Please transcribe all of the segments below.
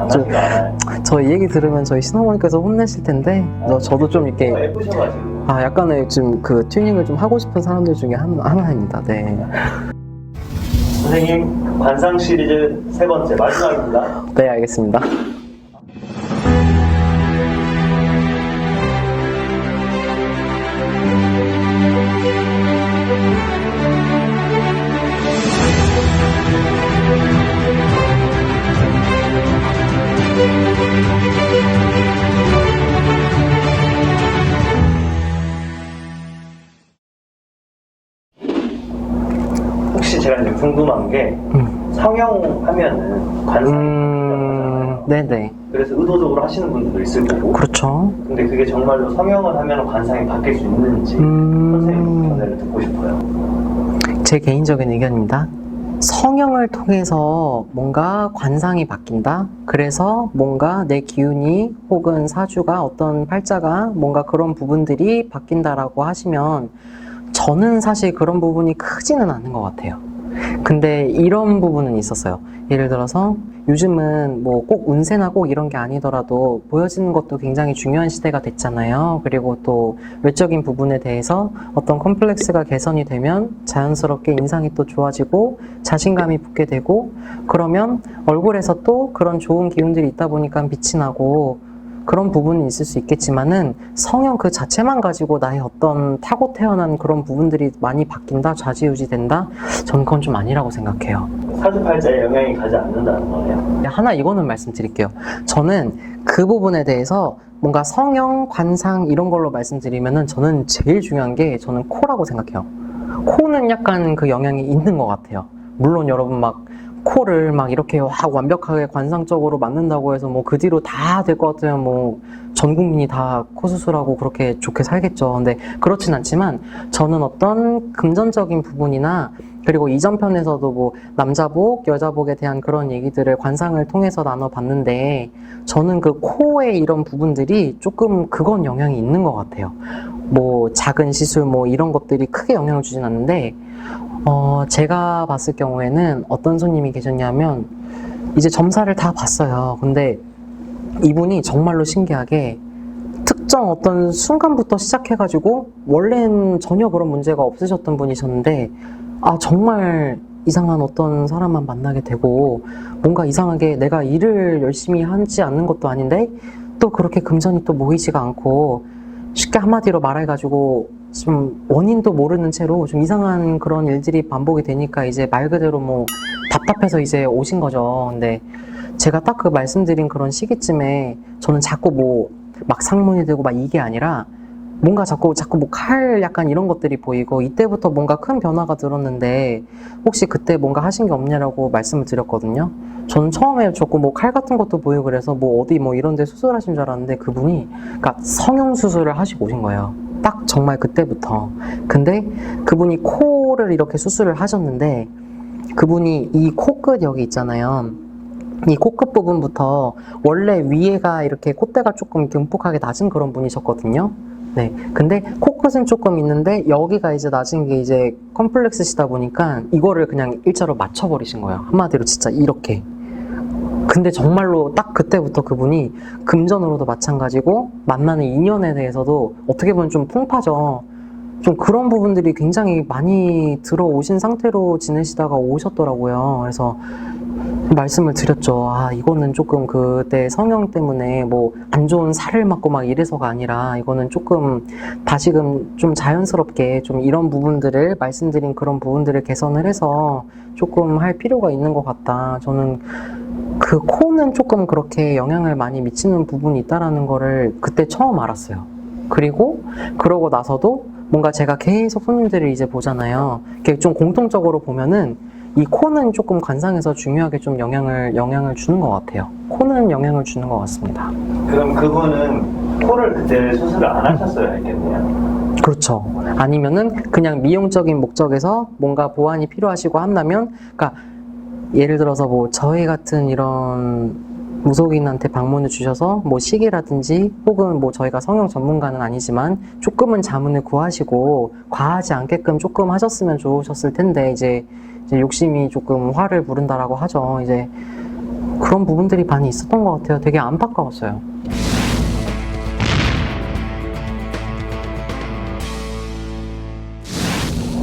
하지가 않아요. 저 이 얘기 들으면 저희 신어머니께서 혼내실 텐데 저도 좀 이렇게 예쁘셔가지고. 약간의 좀 그 튜닝을 좀 하고 싶은 사람들 중에 하나입니다. 네. 선생님, 관상 시리즈 세 번째 마지막입니다. 네, 알겠습니다. 혹시 제가 이제 궁금한 게 성형하면은 관상이 네네. 그래서 의도적으로 하시는 분들도 있을 거고. 그렇죠. 근데 그게 정말로 성형을 하면 관상이 바뀔 수 있는지 선생님 견해를 듣고 싶어요. 제 개인적인 의견입니다. 성형을 통해서 뭔가 관상이 바뀐다? 그래서 뭔가 내 기운이 혹은 사주가 어떤 팔자가 뭔가 그런 부분들이 바뀐다라고 하시면 저는 사실 그런 부분이 크지는 않은 것 같아요. 근데 이런 부분은 있었어요. 예를 들어서 요즘은 뭐 꼭 운세나 꼭 이런 게 아니더라도 보여지는 것도 굉장히 중요한 시대가 됐잖아요. 그리고 또 외적인 부분에 대해서 어떤 컴플렉스가 개선이 되면 자연스럽게 인상이 또 좋아지고 자신감이 붙게 되고 그러면 얼굴에서 또 그런 좋은 기운들이 있다 보니까 빛이 나고 그런 부분이 있을 수 있겠지만은 성형 그 자체만 가지고 나의 어떤 타고 태어난 그런 부분들이 많이 바뀐다, 좌지우지 된다? 저는 그건 좀 아니라고 생각해요. 사주팔자에 영향이 가지 않는다는 거예요. 하나 이거는 말씀드릴게요. 저는 그 부분에 대해서 뭔가 성형, 관상 이런 걸로 말씀드리면은 저는 제일 중요한 게 저는 코라고 생각해요. 코는 약간 그 영향이 있는 것 같아요. 물론 여러분 막 코를 막 이렇게 완벽하게 관상적으로 맞는다고 해서 뭐 그 뒤로 다 될 것 같으면 뭐 전 국민이 다 코 수술하고 그렇게 좋게 살겠죠. 근데 그렇진 않지만 저는 어떤 금전적인 부분이나 그리고 이전 편에서도 뭐 남자복, 여자복에 대한 그런 얘기들을 관상을 통해서 나눠봤는데 저는 그 코의 이런 부분들이 조금 그건 영향이 있는 것 같아요. 뭐 작은 시술 뭐 이런 것들이 크게 영향을 주진 않는데 제가 봤을 경우에는 어떤 손님이 계셨냐면 이제 점사를 다 봤어요. 근데 이분이 정말로 신기하게 특정 어떤 순간부터 시작해가지고 원래는 전혀 그런 문제가 없으셨던 분이셨는데 정말 이상한 어떤 사람만 만나게 되고 뭔가 이상하게 내가 일을 열심히 하지 않는 것도 아닌데 또 그렇게 금전이 또 모이지가 않고 쉽게 한마디로 말해가지고 좀 원인도 모르는 채로 좀 이상한 그런 일들이 반복이 되니까 이제 말 그대로 뭐 답답해서 이제 오신 거죠. 근데 제가 딱 그 말씀드린 그런 시기쯤에 저는 자꾸 뭐 막 상문이 되고 막 이게 아니라 뭔가 자꾸 뭐 칼 약간 이런 것들이 보이고 이때부터 뭔가 큰 변화가 들었는데 혹시 그때 뭔가 하신 게 없냐라고 말씀을 드렸거든요. 저는 처음에 자꾸 뭐 칼 같은 것도 보이고 그래서 뭐 어디 뭐 이런 데 수술하신 줄 알았는데 그분이 그러니까 성형 수술을 하시고 오신 거예요. 딱 정말 그때부터. 근데 그분이 코를 이렇게 수술을 하셨는데 그분이 이 코끝 여기 있잖아요. 이 코끝 부분부터 원래 위에가 이렇게 콧대가 조금 듬뿍하게 낮은 그런 분이셨거든요. 네. 근데 코끝은 조금 있는데 여기가 이제 낮은 게 이제 컴플렉스시다 보니까 이거를 그냥 일자로 맞춰버리신 거예요. 한마디로 진짜 이렇게. 근데 정말로 딱 그때부터 그분이 금전으로도 마찬가지고 만나는 인연에 대해서도 어떻게 보면 좀 풍파죠. 좀 그런 부분들이 굉장히 많이 들어오신 상태로 지내시다가 오셨더라고요. 그래서 말씀을 드렸죠. 이거는 조금 그때 성형 때문에 뭐 안 좋은 살을 맞고 막 이래서가 아니라 이거는 조금 다시금 좀 자연스럽게 좀 이런 부분들을 말씀드린 그런 부분들을 개선을 해서 조금 할 필요가 있는 것 같다. 저는 그 코는 조금 그렇게 영향을 많이 미치는 부분이 있다라는 거를 그때 처음 알았어요. 그리고 그러고 나서도 뭔가 제가 계속 손님들을 이제 보잖아요. 이렇게 좀 공통적으로 보면은 이 코는 조금 관상에서 중요하게 좀 영향을 주는 것 같아요. 코는 영향을 주는 것 같습니다. 그럼 그분은 코를 그때 수술을 안 하셨어야 했겠네요. 그렇죠. 아니면은 그냥 미용적인 목적에서 뭔가 보완이 필요하시고 한다면, 그러니까 예를 들어서 뭐 저희 같은 이런 무속인한테 방문을 주셔서 뭐 시기라든지 혹은 뭐 저희가 성형 전문가는 아니지만 조금은 자문을 구하시고 과하지 않게끔 조금 하셨으면 좋으셨을 텐데 이제 욕심이 조금 화를 부른다라고 하죠. 이제 그런 부분들이 많이 있었던 것 같아요. 되게 안타까웠어요.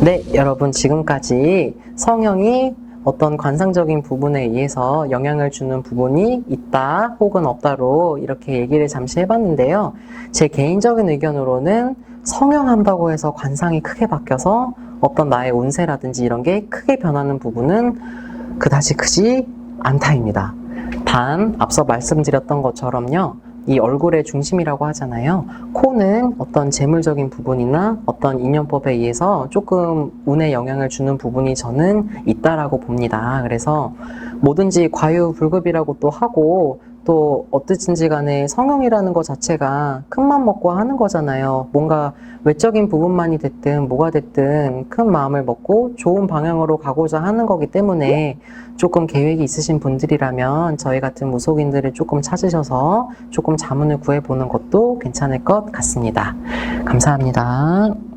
네, 여러분 지금까지 성형이 어떤 관상적인 부분에 의해서 영향을 주는 부분이 있다 혹은 없다로 이렇게 얘기를 잠시 해봤는데요. 제 개인적인 의견으로는 성형한다고 해서 관상이 크게 바뀌어서 어떤 나의 운세라든지 이런 게 크게 변하는 부분은 그다지 크지 않다입니다. 단 앞서 말씀드렸던 것처럼요. 이 얼굴의 중심이라고 하잖아요. 코는 어떤 재물적인 부분이나 어떤 인연법에 의해서 조금 운에 영향을 주는 부분이 저는 있다라고 봅니다. 그래서 뭐든지 과유불급이라고 또 하고 또 어쨌든지 간에 성형이라는 것 자체가 큰맘 먹고 하는 거잖아요. 뭔가 외적인 부분만이 됐든 뭐가 됐든 큰 마음을 먹고 좋은 방향으로 가고자 하는 거기 때문에 조금 계획이 있으신 분들이라면 저희 같은 무속인들을 조금 찾으셔서 조금 자문을 구해보는 것도 괜찮을 것 같습니다. 감사합니다.